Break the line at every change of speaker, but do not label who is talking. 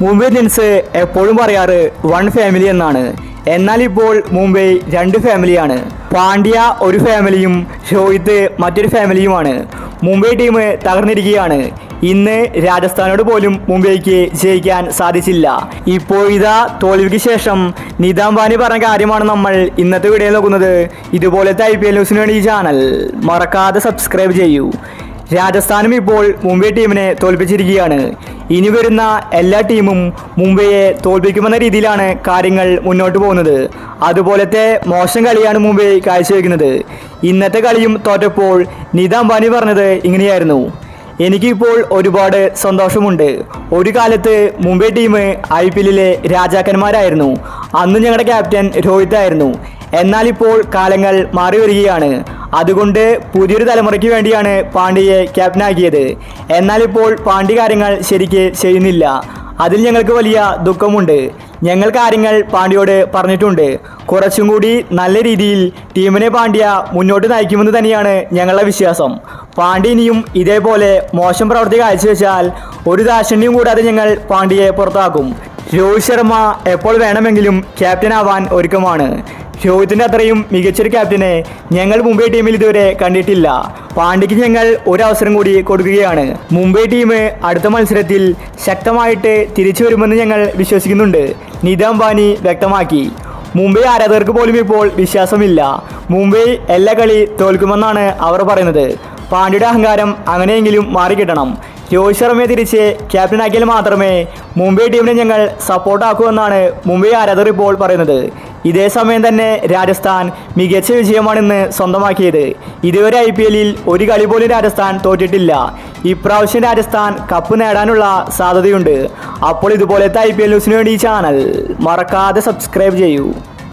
Mumbai Indians എപ്പോഴും പറയാറ് one family എന്നാണ്. എന്നാൽ ഇപ്പോൾ മുംബൈ രണ്ട് ഫാമിലിയാണ്. പാണ്ഡ്യ ഒരു ഫാമിലിയും രോഹിത് മറ്റൊരു ഫാമിലിയുമാണ്. മുംബൈ ടീം തകർന്നിരിക്കുകയാണ്. ഇന്ന് രാജസ്ഥാനോട് പോലും മുംബൈക്ക് ജയിക്കാൻ സാധിച്ചില്ല. ഇപ്പോഴിതാ തോൽവിക്ക് ശേഷം നിതാം ബാനി പറഞ്ഞ കാര്യമാണ് നമ്മൾ ഇന്നത്തെ വീഡിയോയിൽ നോക്കുന്നത്. ഇതുപോലത്തെ IPL ന്യൂസിന് വേണ്ടി ഈ ചാനൽ മറക്കാതെ സബ്സ്ക്രൈബ് ചെയ്യൂ. രാജസ്ഥാനും ഇപ്പോൾ മുംബൈ ടീമിനെ തോൽപ്പിച്ചിരിക്കുകയാണ്. ഇനി വരുന്ന എല്ലാ ടീമും മുംബൈയെ തോൽപ്പിക്കുമെന്ന രീതിയിലാണ് കാര്യങ്ങൾ മുന്നോട്ട് പോകുന്നത്. അതുപോലത്തെ മോശം കളിയാണ് മുംബൈ കാഴ്ചവെക്കുന്നത്. ഇന്നത്തെ കളിയും തോറ്റപ്പോൾ നിതാം ബാനി പറഞ്ഞത് ഇങ്ങനെയായിരുന്നു: എനിക്കിപ്പോൾ ഒരുപാട് സന്തോഷമുണ്ട്. ഒരു കാലത്ത് മുംബൈ ടീം IPLലെ രാജാക്കന്മാരായിരുന്നു. അന്ന് ഞങ്ങളുടെ ക്യാപ്റ്റൻ രോഹിത് ആയിരുന്നു. എന്നാൽ ഇപ്പോൾ കാലങ്ങൾ മാറി വരികയാണ്. അതുകൊണ്ട് പുതിയൊരു തലമുറയ്ക്ക് വേണ്ടിയാണ് പാണ്ഡ്യയെ ക്യാപ്റ്റനാക്കിയത്. എന്നാൽ ഇപ്പോൾ പാണ്ഡ്യ കാര്യങ്ങൾ ശരിക്ക് ചെയ്യുന്നില്ല. അതിൽ ഞങ്ങൾക്ക് വലിയ ദുഃഖമുണ്ട്. ഞങ്ങൾ കാര്യങ്ങൾ പാണ്ഡ്യയോട് പറഞ്ഞിട്ടുണ്ട്. കുറച്ചും കൂടി നല്ല രീതിയിൽ ടീമിനെ പാണ്ഡ്യ മുന്നോട്ട് നയിക്കുമെന്ന് തന്നെയാണ് ഞങ്ങളുടെ വിശ്വാസം. പാണ്ഡ്യ ഇനിയും ഇതേപോലെ മോശം പ്രവൃത്തി കാഴ്ചവെച്ചാൽ ഒരു ദാക്ഷിണ്യം കൂടാതെ ഞങ്ങൾ പാണ്ഡ്യയെ പുറത്താക്കും. രോഹിത് ശർമ്മ എപ്പോൾ വേണമെങ്കിലും ക്യാപ്റ്റൻ ആവാൻ ഒരുക്കമാണ്. രോഹിത്തിൻ്റെ അത്രയും മികച്ചൊരു ക്യാപ്റ്റനെ ഞങ്ങൾ മുംബൈ ടീമിൽ ഇതുവരെ കണ്ടിട്ടില്ല. പാണ്ഡ്യയ്ക്ക് ഞങ്ങൾ ഒരവസരം കൂടി കൊടുക്കുകയാണ്. മുംബൈ ടീം അടുത്ത മത്സരത്തിൽ ശക്തമായിട്ട് തിരിച്ചു വരുമെന്ന് ഞങ്ങൾ വിശ്വസിക്കുന്നുണ്ട്, നിതാം ബാനി വ്യക്തമാക്കി. മുംബൈ ആരാധകർക്ക് പോലും ഇപ്പോൾ വിശ്വാസമില്ല. മുംബൈ എല്ലാ കളി തോൽക്കുമെന്നാണ് അവർ പറയുന്നത്. പാണ്ഡ്യയുടെ അഹങ്കാരം അങ്ങനെയെങ്കിലും മാറിക്കിട്ടണം. രോഹിത് ശർമ്മയെ തിരിച്ച് ക്യാപ്റ്റനാക്കിയാൽ മാത്രമേ മുംബൈ ടീമിനെ ഞങ്ങൾ സപ്പോർട്ടാക്കൂ എന്നാണ് മുംബൈ ആരാധകർ ഇപ്പോൾ പറയുന്നത്. ഇതേ സമയം തന്നെ രാജസ്ഥാൻ മികച്ച വിജയമാണിന്ന് സ്വന്തമാക്കിയത്. ഇതുവരെ IPLൽ ഒരു കളി പോലും രാജസ്ഥാൻ തോറ്റിട്ടില്ല. ഇപ്രാവശ്യം രാജസ്ഥാൻ കപ്പ് നേടാനുള്ള സാധ്യതയുണ്ട്. അപ്പോൾ ഇതുപോലത്തെ IPL ന്യൂസിന് വേണ്ടി ഈ ചാനൽ മറക്കാതെ സബ്സ്ക്രൈബ് ചെയ്യൂ.